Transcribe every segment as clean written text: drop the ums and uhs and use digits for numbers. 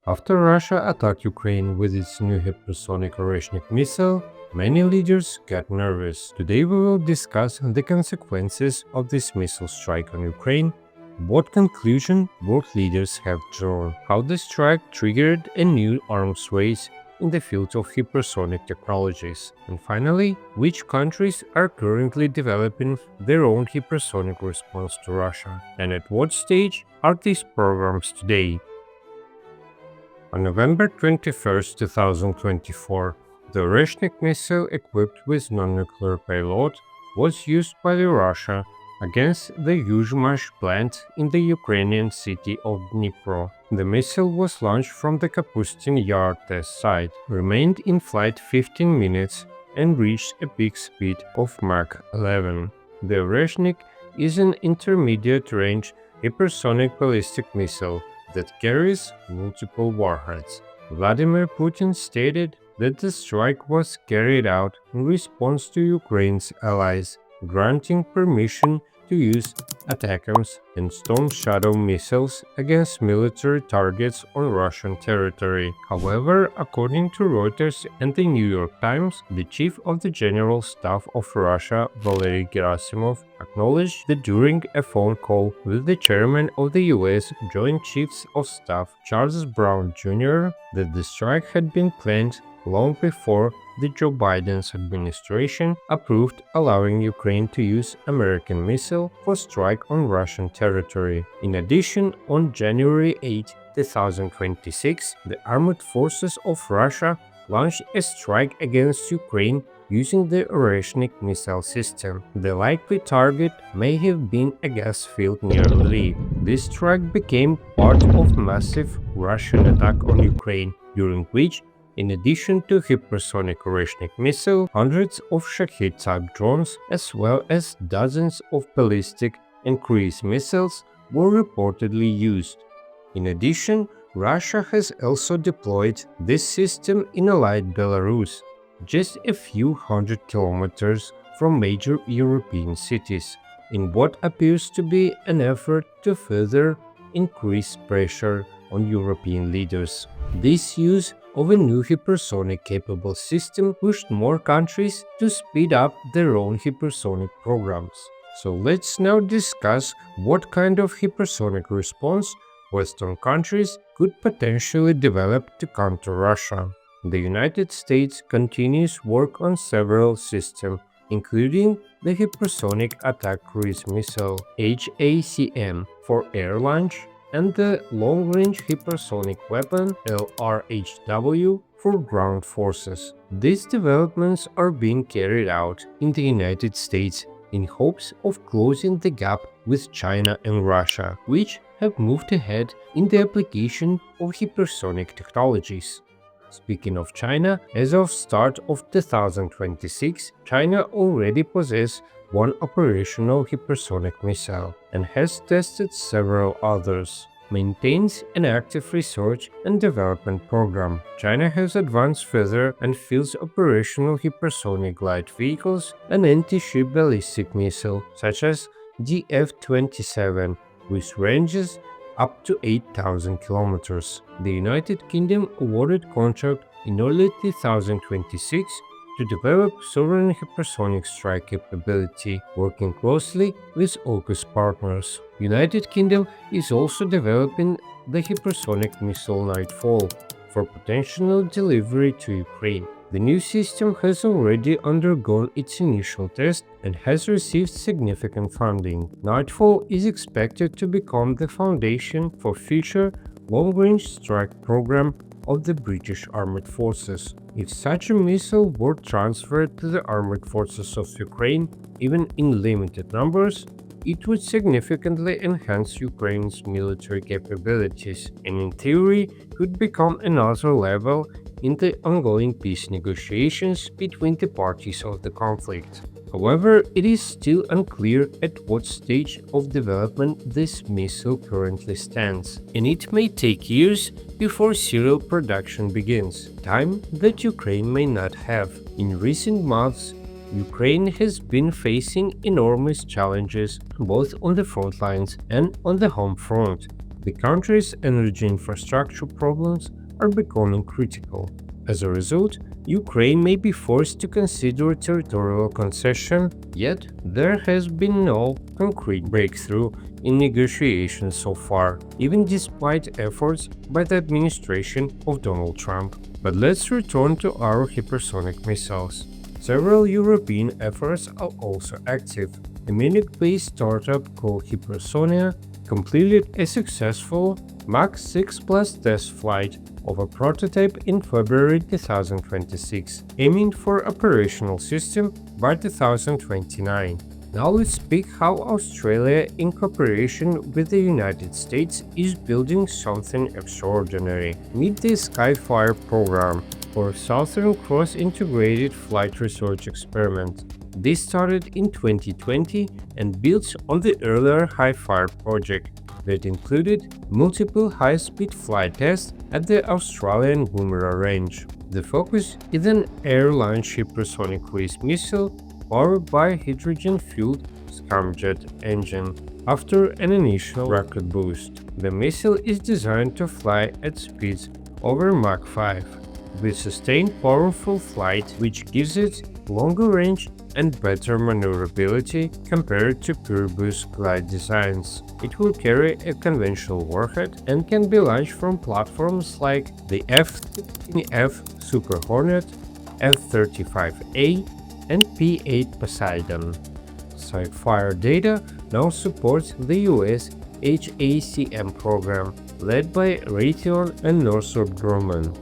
After Russia attacked Ukraine with its new hypersonic Oreshnik missile, many leaders got nervous. Today we will discuss the consequences of this missile strike on Ukraine, what conclusion world leaders have drawn, how the strike triggered a new arms race in the field of hypersonic technologies, and finally, which countries are currently developing their own hypersonic response to Russia, and at what stage are these programs today. On November 21, 2024, the Oreshnik missile equipped with non-nuclear payload was used by Russia against the Yuzhmash plant in the Ukrainian city of Dnipro. The missile was launched from the Kapustin Yar test site, remained in flight 15 minutes, and reached a peak speed of Mach 11. The Oreshnik is an intermediate-range hypersonic ballistic missile that carries multiple warheads. Vladimir Putin stated that the strike was carried out in response to Ukraine's allies granting permission to use ATACMS and Storm Shadow missiles against military targets on Russian territory. However, according to Reuters and the New York Times, the chief of the General Staff of Russia, Valery Gerasimov, acknowledged that during a phone call with the chairman of the US Joint Chiefs of Staff, Charles Brown Jr., that the strike had been planned long before the Joe Biden's administration approved allowing Ukraine to use American missile for strike on Russian territory. In addition, on January 8, 2026, the armed forces of Russia launched a strike against Ukraine using the Oreshnik missile system. The likely target may have been a gas field near Lviv. This strike became part of massive Russian attack on Ukraine, during which, in addition to hypersonic Oreshnik missile, hundreds of Shahed-type drones, as well as dozens of ballistic and cruise missiles, were reportedly used. In addition, Russia has also deployed this system in allied Belarus, just a few hundred kilometers from major European cities, in what appears to be an effort to further increase pressure on European leaders. This use of a new hypersonic-capable system pushed more countries to speed up their own hypersonic programs. So let's now discuss what kind of hypersonic response Western countries could potentially develop to counter Russia. The United States continues work on several systems, including the Hypersonic Attack Cruise Missile (HACM) for air launch, and the Long-Range Hypersonic Weapon (LRHW) for ground forces. These developments are being carried out in the United States in hopes of closing the gap with China and Russia, which have moved ahead in the application of hypersonic technologies. Speaking of China, as of start of 2026, China already possesses one operational hypersonic missile and has tested several others. Maintains an active research and development program. China has advanced further and fields operational hypersonic glide vehicles and anti-ship ballistic missile such as the F-27 with ranges up to 8,000 kilometers. The United Kingdom awarded contract in early 2026 to develop sovereign hypersonic strike capability, working closely with AUKUS partners. United Kingdom is also developing the hypersonic missile Nightfall for potential delivery to Ukraine. The new system has already undergone its initial test and has received significant funding. Nightfall is expected to become the foundation for future long-range strike program of the British Armed Forces. If such a missile were transferred to the armed forces of Ukraine, even in limited numbers, it would significantly enhance Ukraine's military capabilities and in theory could become another level in the ongoing peace negotiations between the parties of the conflict. However, it is still unclear at what stage of development this missile currently stands, and it may take years before serial production begins, time that Ukraine may not have. In recent months, Ukraine has been facing enormous challenges both on the front lines and on the home front. The country's energy infrastructure problems are becoming critical. As a result, Ukraine may be forced to consider a territorial concession, yet there has been no concrete breakthrough in negotiations so far, even despite efforts by the administration of Donald Trump. But let's return to our hypersonic missiles. Several European efforts are also active. A Munich-based startup called Hypersonia completed a successful Mach 6 Plus test flight of a prototype in February 2026, aiming for operational system by 2029. Now let's speak how Australia, in cooperation with the United States, is building something extraordinary. Meet the Skyfire program, or Southern Cross-Integrated Flight Research Experiment. This started in 2020 and builds on the earlier Highfire project that included multiple high-speed flight tests at the Australian Woomera Range. The focus is an air-launched hypersonic cruise missile powered by a hydrogen-fueled scramjet engine. After an initial rocket boost, the missile is designed to fly at speeds over Mach 5, with sustained powerful flight which gives it longer range and better maneuverability compared to pure boost glide designs. It will carry a conventional warhead and can be launched from platforms like the F-15F Super Hornet, F-35A, and P-8 Poseidon. Skyfire data now supports the US HACM program, led by Raytheon and Northrop Grumman.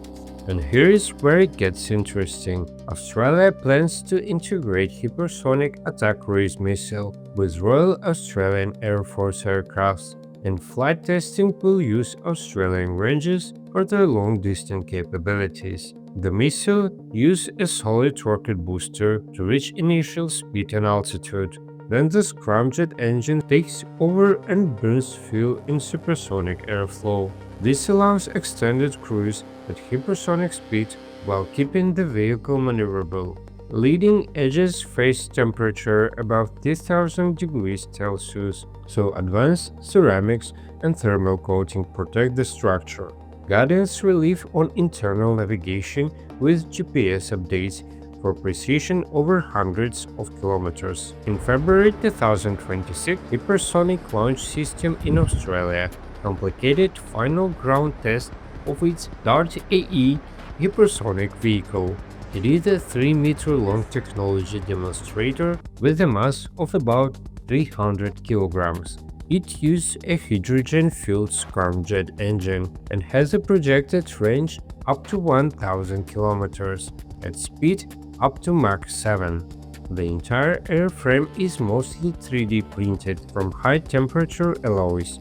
And here is where it gets interesting. Australia plans to integrate hypersonic attack cruise missile with Royal Australian Air Force aircrafts, and flight testing will use Australian ranges for their long-distance capabilities. The missile uses a solid rocket booster to reach initial speed and altitude. Then the scramjet engine takes over and burns fuel in supersonic airflow. This allows extended cruise at hypersonic speed while keeping the vehicle maneuverable. Leading edges face temperature above 10,000 degrees Celsius, so advanced ceramics and thermal coating protect the structure. Guidance relief on internal navigation with GPS updates for precision over hundreds of kilometers. In February 2026, Hypersonic Launch System in Australia completed final ground test of its DART AE hypersonic vehicle. It is a 3-meter-long technology demonstrator with a mass of about 300 kilograms. It uses a hydrogen-fueled scramjet engine and has a projected range up to 1,000 kilometers at speed up to Mach 7. The entire airframe is mostly 3D printed from high-temperature alloys,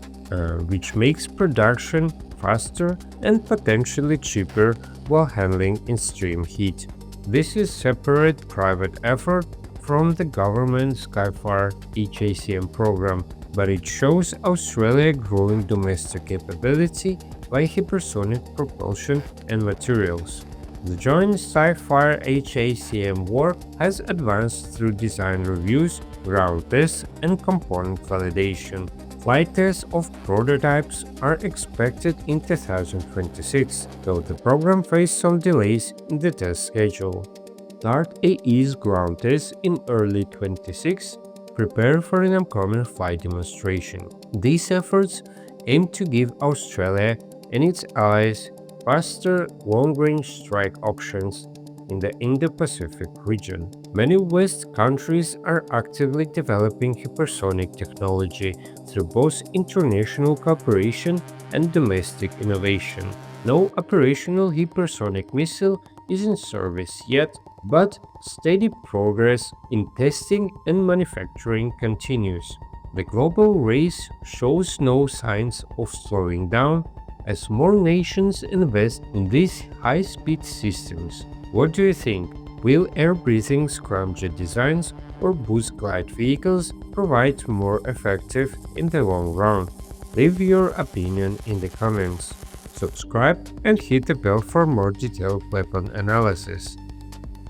which makes production faster and potentially cheaper while handling extreme heat. This is a separate private effort from the government Skyfire HACM program, but it shows Australia's growing domestic capability by hypersonic propulsion and materials. The joint Skyfire HACM work has advanced through design reviews, ground tests, and component validation. Flight tests of prototypes are expected in 2026, though the program faced some delays in the test schedule. DART AE's ground tests in early 2026 prepare for an upcoming flight demonstration. These efforts aim to give Australia and its allies faster, long-range strike options in the Indo-Pacific region. Many West countries are actively developing hypersonic technology through both international cooperation and domestic innovation. No operational hypersonic missile is in service yet, but steady progress in testing and manufacturing continues. The global race shows no signs of slowing down as more nations invest in these high-speed systems. What do you think? Will air-breathing scramjet designs or boost glide vehicles provide more effective in the long run? Leave your opinion in the comments. Subscribe and hit the bell for more detailed weapon analysis.